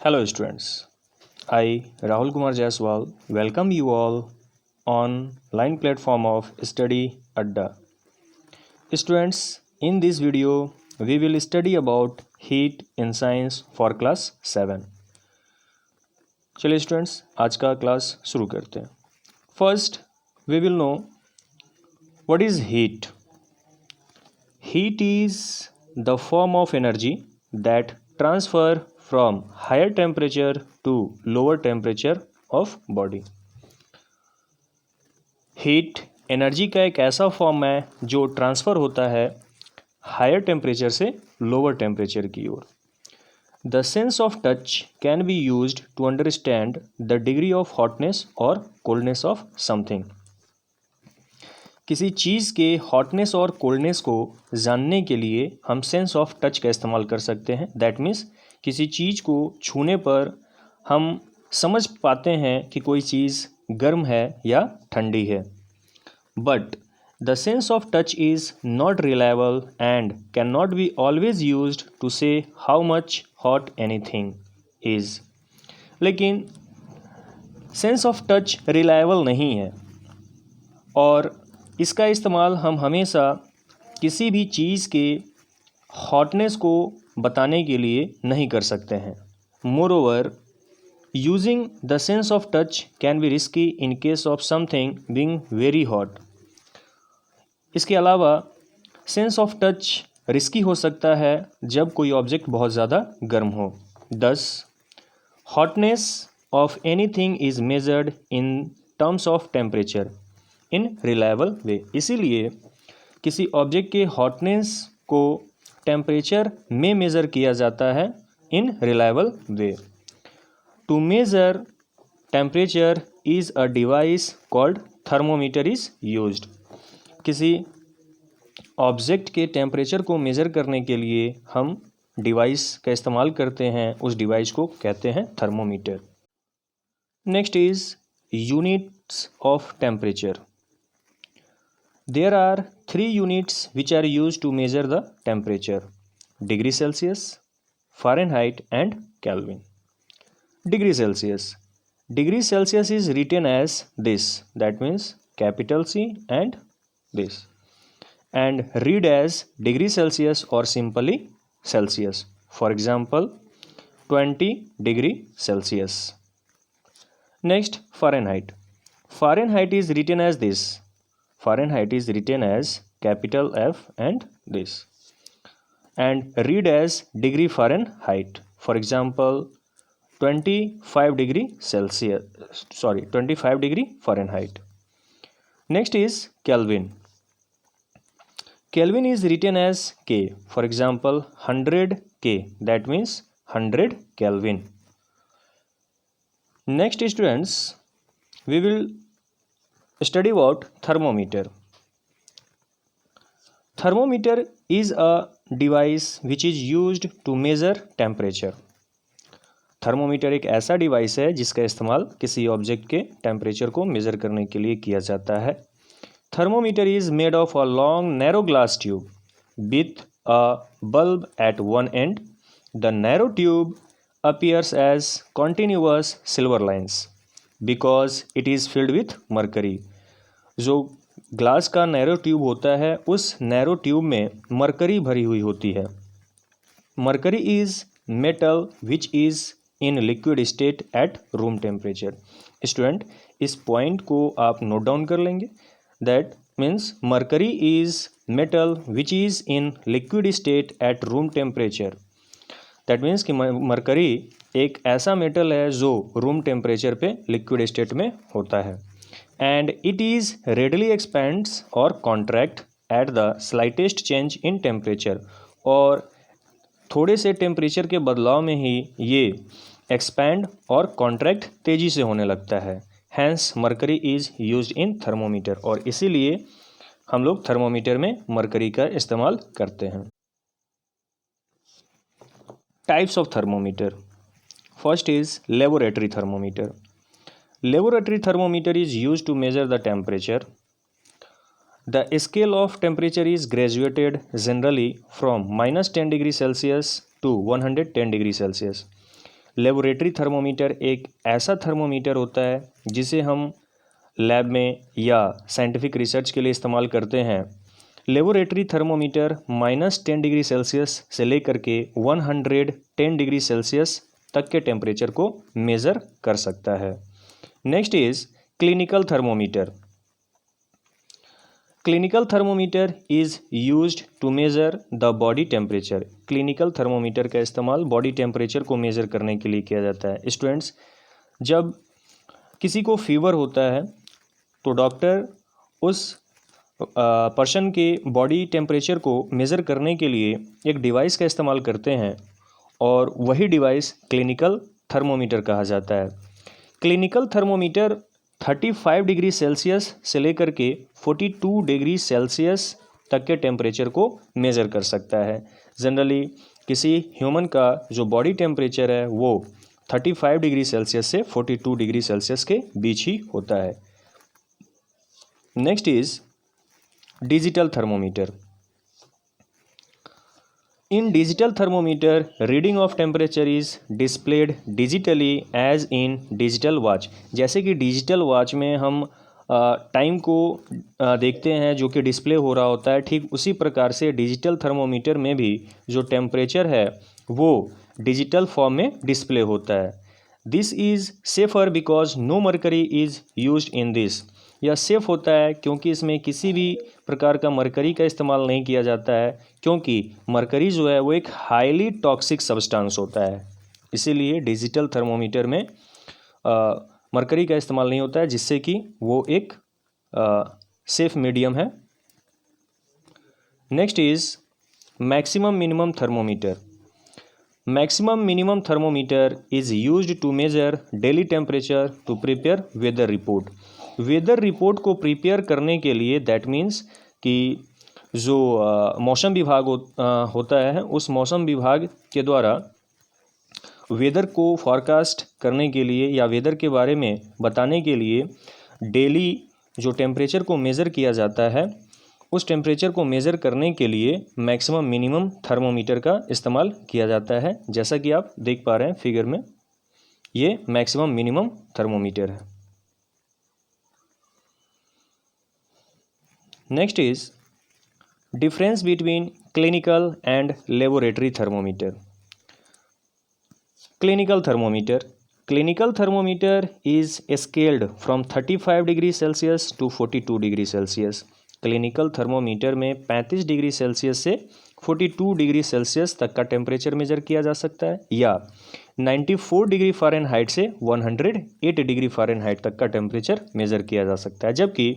Hello students, I Rahul Kumar Jaiswal welcome you all on line platform of Study Adda. Students, in this video we will study about heat in science for class 7. चलिए students आज का class शुरू करते हैं. First we will know what is heat. Heat is the form of energy that transfer from higher temperature to lower temperature of body. Heat energy का एक ऐसा form है जो ट्रांसफ़र होता है हायर टेम्परेचर से लोअर टेम्परेचर की ओर. The sense of touch can be used to understand the degree of hotness और कोल्डनेस ऑफ समथिंग. किसी चीज़ के हॉटनेस और कोल्डनेस को जानने के लिए हम सेंस ऑफ टच का इस्तेमाल कर सकते हैं. दैट मीन्स किसी चीज़ को छूने पर हम समझ पाते हैं कि कोई चीज़ गर्म है या ठंडी है. But the sense of touch is not reliable and can not be always used to say how much hot anything is. लेकिन सेंस ऑफ टच रिलायबल नहीं है और इसका इस्तेमाल हम हमेशा किसी भी चीज़ के हॉटनेस को बताने के लिए नहीं कर सकते हैं. Moreover using the sense of touch can B risky in case of something being very hot. इसके अलावा सेंस ऑफ टच रिस्की हो सकता है जब कोई ऑब्जेक्ट बहुत ज़्यादा गर्म हो. Thus hotness of anything is measured in terms of temperature in reliable way. इसीलिए किसी ऑब्जेक्ट के हॉटनेस को टेम्परेचर में मेज़र किया जाता है in reliable way. To measure temperature is a device called thermometer is used. किसी ऑब्जेक्ट के टेम्परेचर को मेज़र करने के लिए हम डिवाइस का इस्तेमाल करते हैं. उस डिवाइस को कहते हैं thermometer. Next is units of temperature. There are three units which are used to measure the temperature: degree Celsius, Fahrenheit and Kelvin. Degree Celsius. Degree Celsius is written as this, that means capital C and this, and read as degree Celsius or simply Celsius. For example, 20 degree Celsius. Next, Fahrenheit. Fahrenheit is written as this. Fahrenheit is written as capital F and this, and read as degree Fahrenheit. For example, 25 degree Celsius, 25 degree Fahrenheit. Next is Kelvin. Kelvin is written as K. For example, 100 K, that means 100 Kelvin. Next, students, we will study about thermometer. Thermometer is a device which is used to measure temperature. Thermometer एक ऐसा device है जिसका इस्तेमाल किसी object के temperature को measure करने के लिए किया जाता है. Thermometer is made of a long narrow glass tube with a bulb at one end. The narrow tube appears as continuous silver lines because it is filled with mercury. जो glass का narrow tube होता है उस narrow tube में mercury भरी हुई होती है. Mercury is metal which is in liquid state at room temperature. Student, इस पॉइंट को आप नोट डाउन कर लेंगे. That means mercury is metal which is in liquid state at room temperature. That means कि मरकरी एक ऐसा metal है जो रूम टेम्परेचर पे लिक्विड स्टेट में होता है. And it is readily expands और contract at the slightest change in temperature. और थोड़े से टेम्परेचर के बदलाव में ही ये एक्सपैंड और कॉन्ट्रैक्ट तेज़ी से होने लगता है. Hence mercury is used in thermometer. और इसीलिए हम लोग थर्मोमीटर में मरकरी का इस्तेमाल करते हैं. Types of thermometer. First is laboratory thermometer. Laboratory thermometer is used to measure the temperature. The scale of temperature is graduated generally from -10 degree Celsius to 110 degree Celsius. Laboratory thermometer एक ऐसा thermometer होता है जिसे हम lab में या scientific research के लिए इस्तेमाल करते हैं। लेबोरेटरी थर्मोमीटर -10 डिग्री सेल्सियस से लेकर के 110 डिग्री सेल्सियस तक के टेम्परेचर को मेज़र कर सकता है। Next is clinical thermometer. Clinical thermometer is used to measure the body temperature. Clinical thermometer का इस्तेमाल बॉडी टेम्परेचर को मेज़र करने के लिए किया जाता है। स्टूडेंट्स, जब किसी को फीवर होता है तो डॉक्टर उस पर्सन के बॉडी टेम्परेचर को मेज़र करने के लिए एक डिवाइस का इस्तेमाल करते हैं और वही डिवाइस क्लिनिकल थर्मोमीटर कहा जाता है। क्लिनिकल थर्मोमीटर 35 डिग्री सेल्सियस से लेकर के 42 डिग्री सेल्सियस तक के टेम्परेचर को मेज़र कर सकता है। जनरली किसी ह्यूमन का जो बॉडी टेम्परेचर है वो 35 डिग्री सेल्सियस से 42 डिग्री सेल्सियस के बीच ही होता है। Next is digital thermometer. In digital thermometer, reading of temperature is displayed digitally as in digital watch। जैसे कि डिजिटल वॉच में हम टाइम को देखते हैं जो कि डिस्प्ले हो रहा होता है, ठीक उसी प्रकार से डिजिटल थर्मोमीटर में भी जो टेम्परेचर है वो डिजिटल फॉर्म में डिस्प्ले होता है। This is safer because no mercury is used in this. यह सेफ़ होता है क्योंकि इसमें किसी भी प्रकार का मरकरी का इस्तेमाल नहीं किया जाता है, क्योंकि मरकरी जो है वो एक हाईली टॉक्सिक सब्सटेंस होता है। इसीलिए डिजिटल थर्मोमीटर में मरकरी का इस्तेमाल नहीं होता है, जिससे कि वो एक सेफ मीडियम है। Next is maximum minimum thermometer. Maximum minimum thermometer is used to measure daily temperature to prepare weather report. Weather report को प्रिपेयर करने के लिए, दैट मीन्स कि जो मौसम विभाग होता है, उस मौसम विभाग के द्वारा वेदर को फॉरकास्ट करने के लिए या वेदर के बारे में बताने के लिए डेली जो टेम्परेचर को मेज़र किया जाता है, उस टेम्परेचर को मेज़र करने के लिए मैक्सिमम मिनिमम थर्मोमीटर का इस्तेमाल किया जाता है। जैसा कि आप देख पा रहे हैं फिगर में, ये मैक्सिमम मिनिमम थर्मोमीटर है। Next is difference between clinical and laboratory thermometer. Clinical thermometer. Clinical thermometer is scaled from 35 degree Celsius to 42 degree Celsius. Clinical thermometer में 35 डिग्री सेल्सियस से 42 डिग्री सेल्सियस तक का टेम्परेचर मेजर किया जा सकता है, या 94 डिग्री फ़ारेनहाइट से 108 डिग्री फ़ारेनहाइट तक का टेम्परेचर मेजर किया जा सकता है। जबकि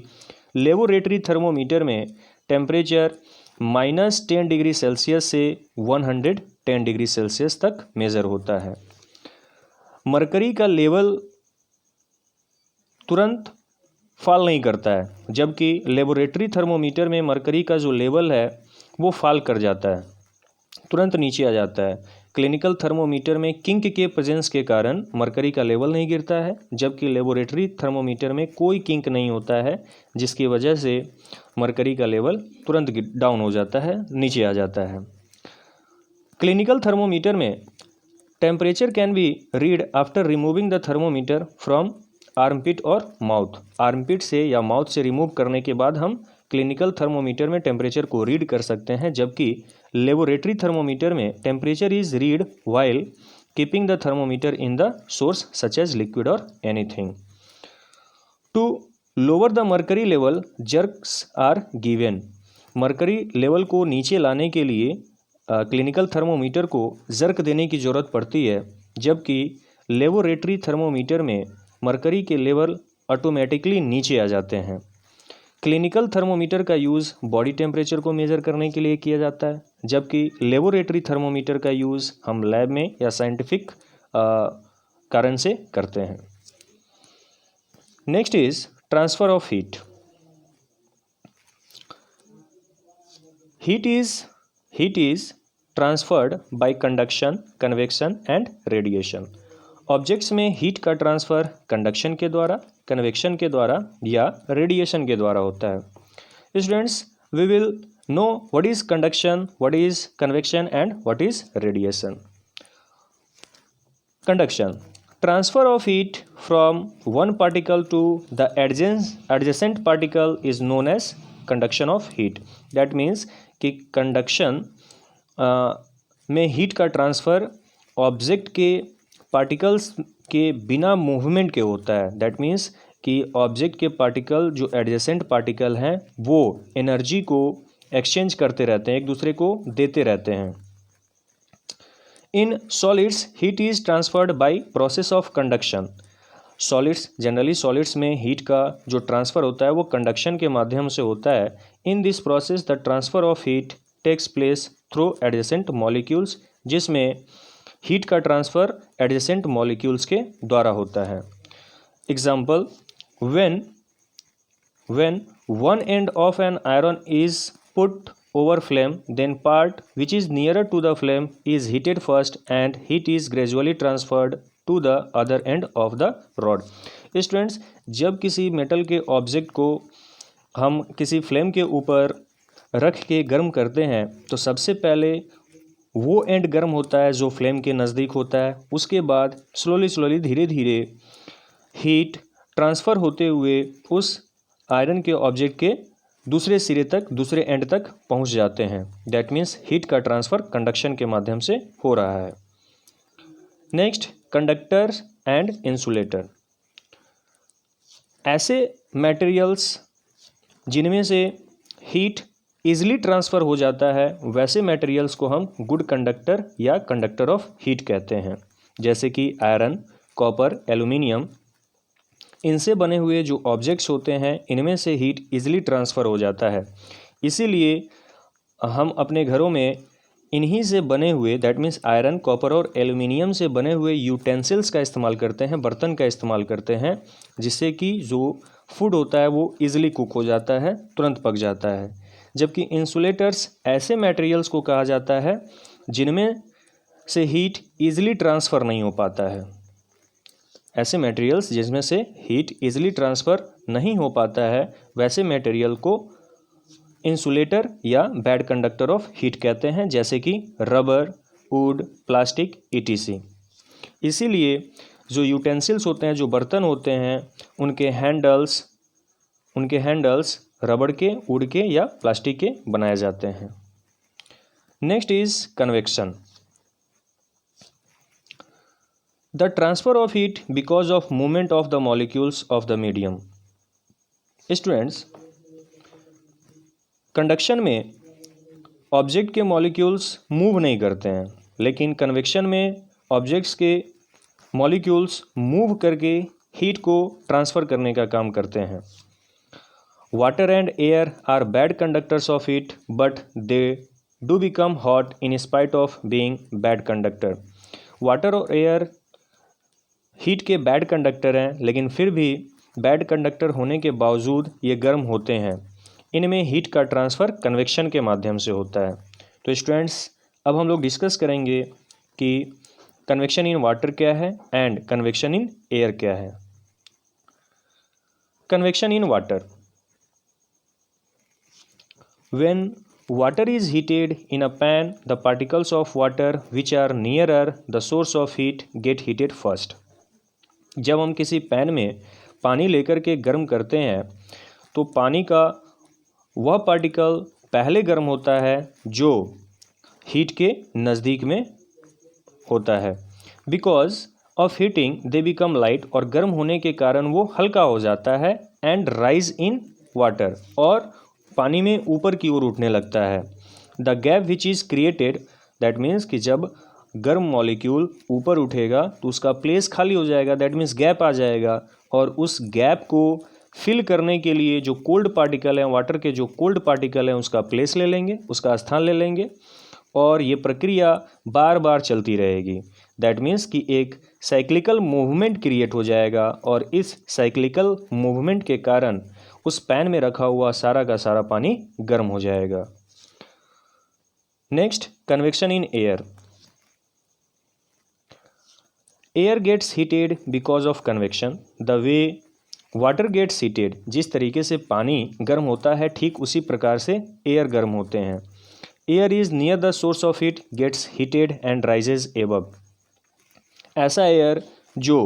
लेबोरेटरी थर्मोमीटर में टेम्परेचर -10 डिग्री सेल्सियस से 110 डिग्री सेल्सियस तक मेज़र होता है। मरकरी का लेवल तुरंत फॉल नहीं करता है, जबकि लेबोरेटरी थर्मोमीटर में मरकरी का जो लेवल है वो फॉल कर जाता है, तुरंत नीचे आ जाता है। क्लिनिकल थर्मोमीटर में किंक के प्रेजेंस के कारण मरकरी का लेवल नहीं गिरता है, जबकि लेबोरेटरी थर्मोमीटर में कोई किंक नहीं होता है, जिसकी वजह से मरकरी का लेवल तुरंत डाउन हो जाता है, नीचे आ जाता है। क्लिनिकल थर्मोमीटर में temperature can be read after removing the thermometer from armpit और माउथ। आर्मपिट से या माउथ से रिमूव करने के बाद हम क्लिनिकल थर्मोमीटर में टेम्परेचर को रीड कर सकते हैं, जबकि लेबोरेटरी थर्मोमीटर में temperature is read while keeping the thermometer in the source such as liquid और anything. To lower the mercury level jerks are given. Mercury level को नीचे लाने के लिए क्लिनिकल थर्मोमीटर को जर्क देने की ज़रूरत पड़ती है, जबकि लेबोरेटरी थर्मोमीटर में मरकरी के लेवल ऑटोमेटिकली नीचे आ जाते हैं। क्लिनिकल थर्मोमीटर का यूज़ बॉडी टेम्परेचर को मेज़र करने के लिए किया जाता है, जबकि लेबोरेटरी थर्मोमीटर का यूज़ हम लैब में या साइंटिफिक कारण से करते हैं। Next is transfer of heat. Heat is transferred by conduction, convection and radiation. Objects में हीट का ट्रांसफ़र कंडक्शन के द्वारा, कन्वेक्शन के द्वारा या रेडिएशन के द्वारा होता है। Students, we will know what is conduction, what is convection and what is radiation. Conduction. Transfer of heat from one particle to the adjacent particle is known as conduction of heat. That means कि conduction में heat का transfer object के particles के बिना movement के होता है. That means कि ऑब्जेक्ट के पार्टिकल जो एडजेसेंट पार्टिकल हैं वो एनर्जी को एक्सचेंज करते रहते हैं, एक दूसरे को देते रहते हैं. In solids heat is transferred by process of conduction. Solids generally solids में हीट का जो ट्रांसफ़र होता है वो कंडक्शन के माध्यम से होता है. In this process the transfer of heat takes place through adjacent molecules, जिसमें हीट का ट्रांसफ़र एडजेसेंट मॉलिक्यूल्स के द्वारा होता है. Example, when one end of an iron is put over flame, then part which is nearer to the flame is heated first and heat is gradually transferred to the other end of the rod. Students, जब किसी metal के object को हम किसी flame के ऊपर रख के गर्म करते हैं तो सबसे पहले वो एंड गर्म होता है जो फ्लेम के नज़दीक होता है. उसके बाद स्लोली धीरे धीरे हीट ट्रांसफ़र होते हुए उस आयरन के ऑब्जेक्ट के दूसरे सिरे तक, दूसरे एंड तक पहुंच जाते हैं. दैट मीन्स हीट का ट्रांसफ़र कंडक्शन के माध्यम से हो रहा है. Next, conductor and insulator. ऐसे मटेरियल्स जिनमें से हीट ईजिली ट्रांसफ़र हो जाता है वैसे मटेरियल्स को हम गुड कंडक्टर या कंडक्टर ऑफ हीट कहते हैं. जैसे कि आयरन, कॉपर, एल्यूमिनियम, इनसे बने हुए जो ऑब्जेक्ट्स होते हैं इनमें से हीट इजीली ट्रांसफ़र हो जाता है. इसीलिए हम अपने घरों में इन्हीं से बने हुए, दैट मीन्स आयरन, कॉपर और एल्यूमिनियम से बने हुए यूटेंसिल्स का इस्तेमाल करते हैं, बर्तन का इस्तेमाल करते हैं, जिससे कि जो फूड होता है वो इजीली कुक हो जाता है, तुरंत पक जाता है. जबकि इंसुलेटर्स ऐसे मटेरियल्स को कहा जाता है जिनमें से हीट इजीली ट्रांसफ़र नहीं हो पाता है. ऐसे मटेरियल्स जिसमें से हीट इजीली ट्रांसफ़र नहीं हो पाता है वैसे मटेरियल को इंसुलेटर या बैड कंडक्टर ऑफ हीट कहते हैं, जैसे कि रबर, वुड, प्लास्टिक etc. इसीलिए जो यूटेंसिल्स होते हैं, जो बर्तन होते हैं, उनके हैंडल्स रबड़ के, वुड के या प्लास्टिक के बनाए जाते हैं. Next is convection. The transfer of heat because of movement of the molecules of the medium. Students, conduction में ऑब्जेक्ट के मॉलिक्यूल्स मूव नहीं करते हैं, लेकिन कन्वेक्शन में ऑब्जेक्ट्स के मॉलिक्यूल्स मूव करके हीट को ट्रांसफ़र करने का काम करते हैं. Water and air are bad conductors of heat but they do become hot in spite of being bad conductor. Water और एयर हीट के बैड कंडक्टर हैं, लेकिन फिर भी बैड कंडक्टर होने के बावजूद ये गर्म होते हैं. इनमें हीट का ट्रांसफ़र कन्वेक्शन के माध्यम से होता है. तो स्टूडेंट्स, अब हम लोग डिस्कस करेंगे कि कन्वेक्शन इन वाटर क्या है एंड कन्वेक्शन इन एयर क्या है. Convection in water. When water is heated in a pan, the particles of water which are nearer the source of heat get heated first. जब हम किसी pan में पानी लेकर के गर्म करते हैं तो पानी का वह पार्टिकल पहले गर्म होता है जो हीट के नज़दीक में होता है. Because of heating they become light, और गर्म होने के कारण वो हल्का हो जाता है. एंड राइज इन वाटर, और पानी में ऊपर की ओर उठने लगता है. The gap which is created, that means कि जब गर्म मॉलिक्यूल ऊपर उठेगा तो उसका प्लेस खाली हो जाएगा, दैट मीन्स गैप आ जाएगा, और उस गैप को फिल करने के लिए जो कोल्ड पार्टिकल हैं, वाटर के जो कोल्ड पार्टिकल हैं, उसका प्लेस ले लेंगे, उसका स्थान ले लेंगे, और ये प्रक्रिया बार बार चलती रहेगी. दैट मीन्स कि एक साइक्लिकल मूवमेंट क्रिएट हो जाएगा, और इस साइक्लिकल मूवमेंट के कारण उस पैन में रखा हुआ सारा का सारा पानी गर्म हो जाएगा. Next, convection in air. Air gets heated because of convection the way water gets heated. जिस तरीके से पानी गर्म होता है ठीक उसी प्रकार से एयर गर्म होते हैं. Air is near the source of heat, gets heated and rises above. ऐसा एयर जो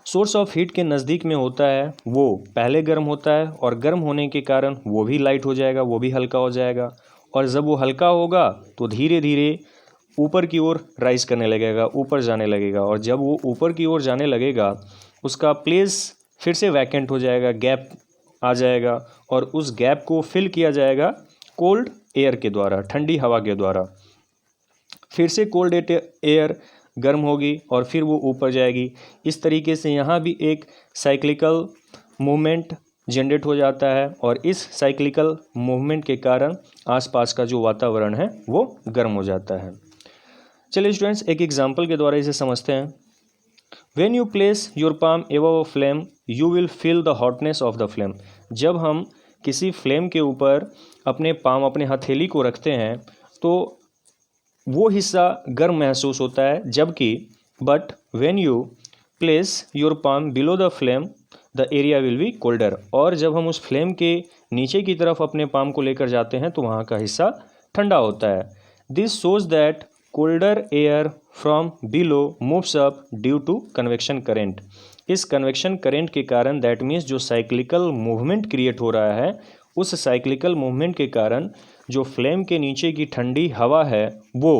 सोर्स ऑफ हीट के नज़दीक में होता है वो पहले गर्म होता है और गर्म होने के कारण वो भी लाइट हो जाएगा, वो भी हल्का हो जाएगा। और जब वो हल्का होगा तो धीरे धीरे ऊपर की ओर राइज करने लगेगा, ऊपर जाने लगेगा। और जब वो ऊपर की ओर जाने लगेगा उसका प्लेस फिर से वैकेंट हो जाएगा, गैप आ जाएगा और उस गैप को फिल किया जाएगा कोल्ड एयर के द्वारा, ठंडी हवा के द्वारा। फिर से कोल्ड एयर गर्म होगी और फिर वो ऊपर जाएगी। इस तरीके से यहाँ भी एक साइक्लिकल मूवमेंट जनरेट हो जाता है और इस साइक्लिकल मूवमेंट के कारण आसपास का जो वातावरण है वो गर्म हो जाता है। चलिए स्टूडेंट्स, एक एग्जांपल के द्वारा इसे समझते हैं। When you place your palm above a flame, you will feel the hotness of the flame. जब हम किसी फ्लेम के ऊपर अपने पाम, अपने हथेली को रखते हैं तो वो हिस्सा गर्म महसूस होता है, जबकि but when you place your palm below the flame the area will be colder. और जब हम उस फ्लेम के नीचे की तरफ अपने पाम को लेकर जाते हैं तो वहाँ का हिस्सा ठंडा होता है। This shows that colder air from below moves up due to convection current. इस कन्वेक्शन करेंट के कारण, दैट मीन्स जो साइक्लिकल मूवमेंट क्रिएट हो रहा है, उस साइक्लिकल मूवमेंट के कारण जो फ्लेम के नीचे की ठंडी हवा है वो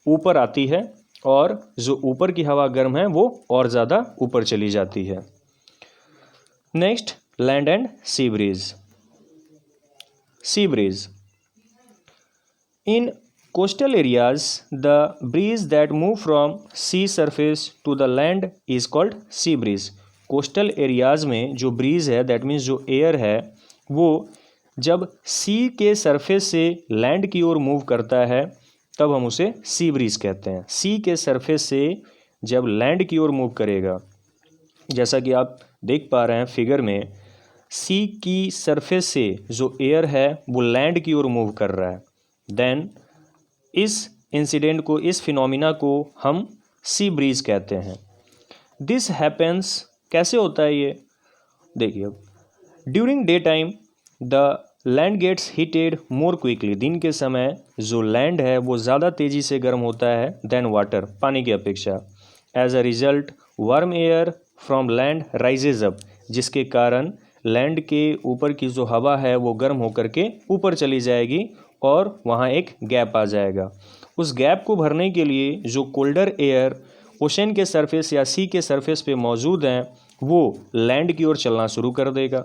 ऊपर आती है और जो ऊपर की हवा गर्म है वो और ज़्यादा ऊपर चली जाती है। Next, land and sea breeze. Sea breeze in coastal areas, the breeze that move from sea surface to the land is called sea breeze. Coastal areas में जो ब्रीज है, दैट मीन्स जो एयर है, वो जब सी के सरफेस से land की ओर मूव करता है तब हम उसे सी ब्रीज कहते हैं। सी के सरफेस से जब लैंड की ओर मूव करेगा, जैसा कि आप देख पा रहे हैं फिगर में, सी की सरफेस से जो एयर है वो लैंड की ओर मूव कर रहा है, देन इस इंसिडेंट को, इस फिनोमिना को हम सी ब्रीज कहते हैं। दिस हैपेंस, कैसे होता है ये देखिए। During day time the land gets heated more quickly. दिन के समय जो लैंड है वो ज़्यादा तेज़ी से गर्म होता है देन वाटर, पानी की अपेक्षा। As a result warm air from land rises up, जिसके कारण लैंड के ऊपर की जो हवा है वो गर्म होकर के ऊपर चली जाएगी और वहाँ एक गैप आ जाएगा। उस गैप को भरने के लिए जो कोल्डर एयर ओशन के सरफेस या सी के सरफेस पे मौजूद हैं वो लैंड की ओर चलना शुरू कर देगा।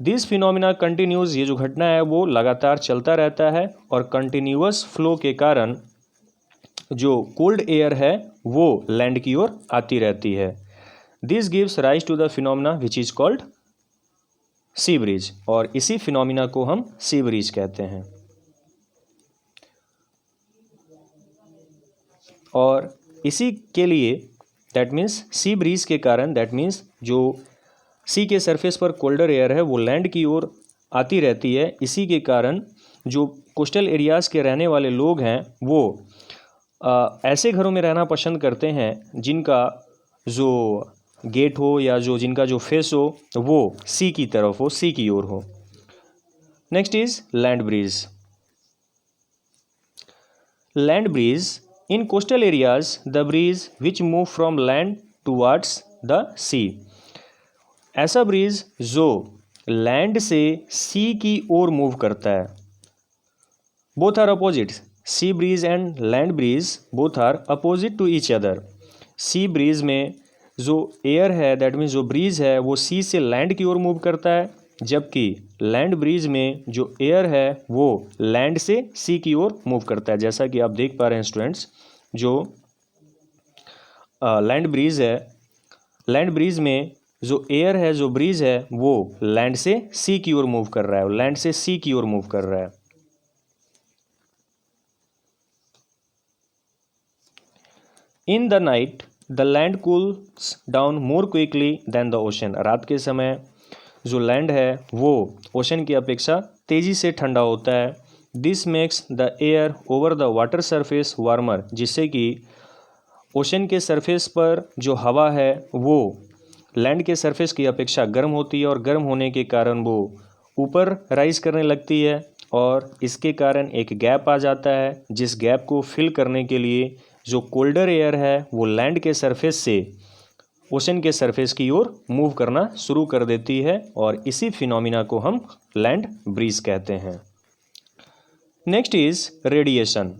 दिस फिनोमिना कंटिन्यूज, ये जो घटना है वो लगातार चलता रहता है और कंटिन्यूअस फ्लो के कारण जो कोल्ड एयर है वो लैंड की ओर आती रहती है। This gives rise to the phenomena which is called sea breeze, और इसी फिनोमिना को हम सी ब्रीज कहते हैं। और इसी के लिए, दैट मीन्स सी ब्रीज के कारण, दैट मीन्स जो सी के सरफेस पर कोल्डर एयर है वो लैंड की ओर आती रहती है। इसी के कारण जो कोस्टल एरियाज़ के रहने वाले लोग हैं वो ऐसे घरों में रहना पसंद करते हैं जिनका जो गेट हो या जिनका जो फेस हो वो सी की तरफ हो, सी की ओर हो। Next is land breeze. Land breeze in coastal areas the breeze which move from land towards the sea. ऐसा ब्रीज जो लैंड से सी की ओर मूव करता है। Both are opposite, sea breeze and land breeze both are opposite to each other. Sea breeze में जो air है, that means जो ब्रीज है वो सी से लैंड की ओर मूव करता है, जबकि लैंड ब्रीज में जो एयर है वो लैंड से सी की ओर मूव करता है। जैसा कि आप देख पा रहे हैं स्टूडेंट्स, जो लैंड ब्रीज है, लैंड ब्रीज में जो एयर है, जो ब्रीज है वो लैंड से सी की ओर मूव कर रहा है, लैंड से सी की ओर मूव कर रहा है। In the night the land cools down more quickly than the ocean. रात के समय जो लैंड है वो ओशन की अपेक्षा तेज़ी से ठंडा होता है। This makes the air over the water surface warmer, जिससे कि ओशन के सरफेस पर जो हवा है वो लैंड के सरफेस की अपेक्षा गर्म होती है और गर्म होने के कारण वो ऊपर राइज करने लगती है और इसके कारण एक गैप आ जाता है, जिस गैप को फिल करने के लिए जो कोल्डर एयर है वो लैंड के सरफेस से ओशन के सरफेस की ओर मूव करना शुरू कर देती है और इसी फिनोमिना को हम लैंड ब्रीज कहते हैं। Next is radiation.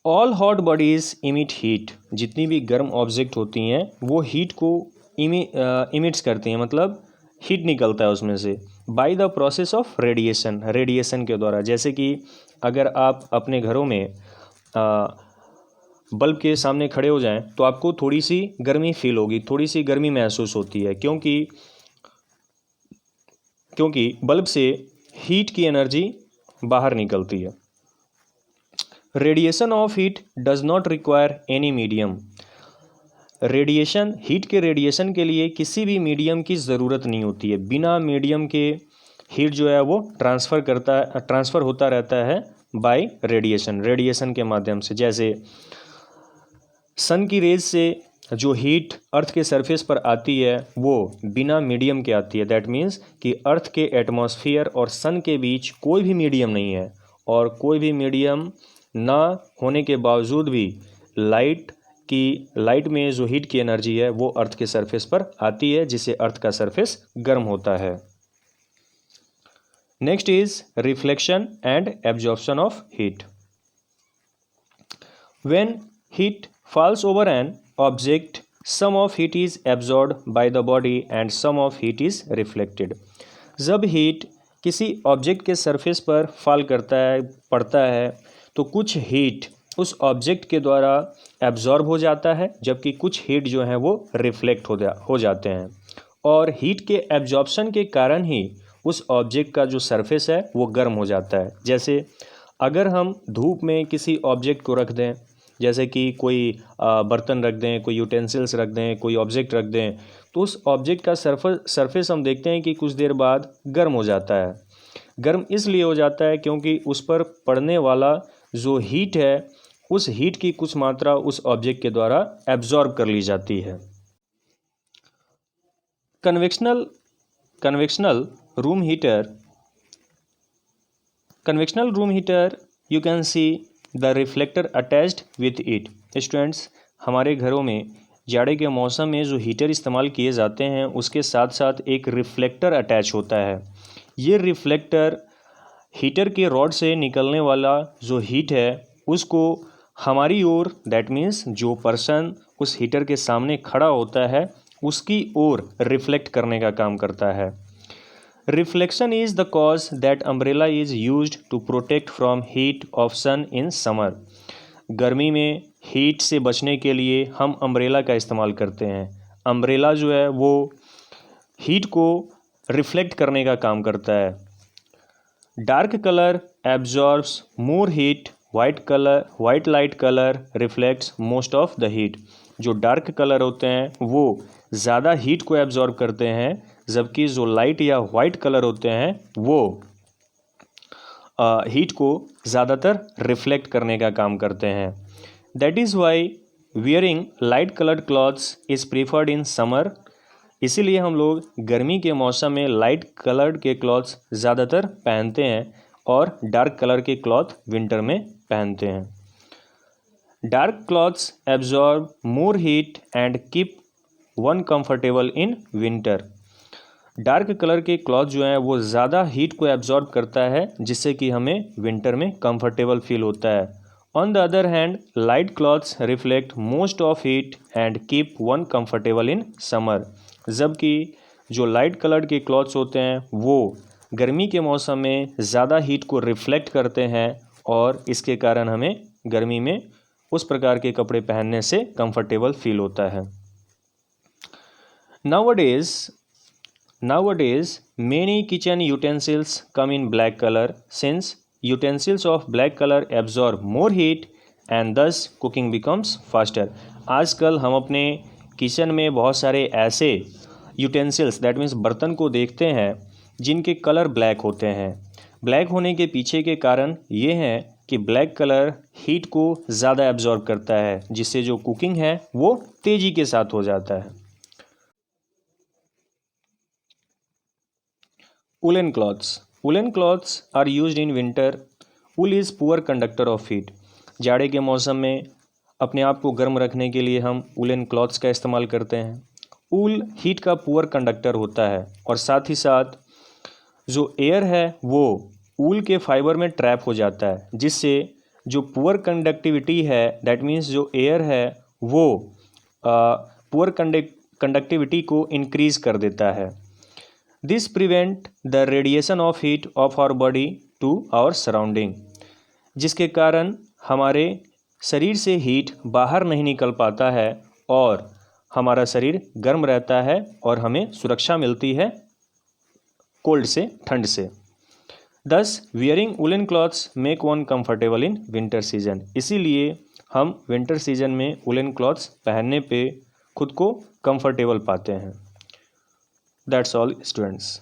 All hot bodies emit heat. जितनी भी गर्म ऑब्जेक्ट होती हैं वो हीट को इमिट्स करती हैं, मतलब हीट निकलता है उसमें से by the process of radiation, radiation के द्वारा। जैसे कि अगर आप अपने घरों में बल्ब के सामने खड़े हो जाएं तो आपको थोड़ी सी गर्मी फील होगी, थोड़ी सी गर्मी महसूस होती है, क्योंकि बल्ब से हीट की एनर्जी बाहर निकलती है। Radiation of heat does not require any medium. Radiation, heat के रेडिएशन के लिए किसी भी मीडियम की ज़रूरत नहीं होती है। बिना मीडियम के हीट जो है वो ट्रांसफ़र होता रहता है बाय रेडिएशन, रेडिएशन के माध्यम से। जैसे सन की रेज से जो हीट अर्थ के सरफेस पर आती है वो बिना मीडियम के आती है। दैट मीन्स कि अर्थ के एटमॉस्फेयर और सन के बीच कोई भी मीडियम नहीं है, और कोई भी मीडियम ना होने के बावजूद भी लाइट में जो हीट की एनर्जी है वो अर्थ के सरफेस पर आती है, जिससे अर्थ का सरफेस गर्म होता है। Next is reflection and absorption of heat. When heat falls over an object, some of heat is absorbed by the body and some of heat is reflected. जब हीट किसी ऑब्जेक्ट के सरफेस पर fall पड़ता है तो कुछ heat उस object के द्वारा एब्जॉर्ब हो जाता है, जबकि कुछ हीट जो है वो रिफ्लेक्ट हो जाते हैं। और हीट के एब्जॉर्प्शन के कारण ही उस ऑब्जेक्ट का जो सरफेस है वो गर्म हो जाता है। जैसे अगर हम धूप में किसी ऑब्जेक्ट को रख दें, जैसे कि कोई बर्तन रख दें, कोई यूटेंसिल्स रख दें, कोई ऑब्जेक्ट रख दें, तो उस ऑब्जेक्ट का सरफेस हम देखते हैं कि कुछ देर बाद गर्म हो जाता है। गर्म इसलिए हो जाता है क्योंकि उस पर पड़ने वाला जो हीट है उस हीट की कुछ मात्रा उस ऑब्जेक्ट के द्वारा एब्जॉर्ब कर ली जाती है। Convectional room heater you can see the reflector attached with it. Students, हमारे घरों में जाड़े के मौसम में जो हीटर इस्तेमाल किए जाते हैं उसके साथ साथ एक रिफ्लेक्टर अटैच होता है। ये रिफ्लेक्टर हीटर के रॉड से निकलने वाला जो हीट है उसको हमारी ओर, दैट मीन्स जो पर्सन उस हीटर के सामने खड़ा होता है उसकी ओर रिफ्लेक्ट करने का काम करता है। Reflection is the cause that umbrella is used to protect from heat of sun in summer. गर्मी में हीट से बचने के लिए हम अम्ब्रेला का इस्तेमाल करते हैं। अम्ब्रेला जो है वो हीट को रिफ्लेक्ट करने का काम करता है। Dark colour absorbs more heat, white light colour reflects most of the heat. जो डार्क कलर होते हैं वो ज़्यादा हीट को एब्जॉर्ब करते हैं, जबकि जो लाइट या वाइट कलर होते हैं वो हीट को ज़्यादातर रिफ्लेक्ट करने का काम करते हैं। That is why wearing light coloured clothes is preferred in summer. इसीलिए हम लोग गर्मी के मौसम में लाइट कलर्ड के क्लॉथ्स ज़्यादातर पहनते हैं और डार्क कलर के क्लॉथ विंटर में पहनते हैं। Dark clothes absorb more heat and keep one comfortable in winter. Dark colour के क्लॉथ जो हैं वो ज़्यादा हीट को एब्जॉर्ब करता है, जिससे कि हमें विंटर में कंफर्टेबल फील होता है। On the other hand light clothes reflect most of heat and keep one comfortable in summer. जबकि जो लाइट कलर के क्लॉथ्स होते हैं वो गर्मी के मौसम में ज़्यादा हीट को रिफ्लेक्ट करते हैं और इसके कारण हमें गर्मी में उस प्रकार के कपड़े पहनने से कंफर्टेबल फील होता है। Nowadays, many kitchen utensils come in black color since utensils of black color absorb more heat and thus cooking becomes faster. आजकल हम अपने किचन में बहुत सारे ऐसे यूटेंसिल्स, दैट मीन्स बर्तन को देखते हैं जिनके कलर ब्लैक होते हैं। ब्लैक होने के पीछे के कारण ये हैं कि ब्लैक कलर हीट को ज़्यादा एब्जॉर्ब करता है, जिससे जो कुकिंग है वो तेज़ी के साथ हो जाता है। Woolen cloths are used in winter. Wool is poor conductor of heat. जाड़े के मौसम में अपने आप को गर्म रखने के लिए हम वूलन क्लॉथ्स का इस्तेमाल करते हैं। वूल हीट का पुअर कंडक्टर होता है और साथ ही साथ जो एयर है वो वूल के फाइबर में ट्रैप हो जाता है, जिससे जो पुअर कंडक्टिविटी है, दैट मीन्स जो एयर है वो पुअर कंडक्टिविटी को इंक्रीज कर देता है। This prevent the radiation of heat of our body to our surrounding, जिसके कारण हमारे शरीर से हीट बाहर नहीं निकल पाता है और हमारा शरीर गर्म रहता है और हमें सुरक्षा मिलती है कोल्ड से, ठंड से। दस wearing woollen clothes make one comfortable in winter season. इसीलिए हम विंटर सीजन में वुलन क्लॉथ्स पहनने पे खुद को कंफर्टेबल पाते हैं। That's all students.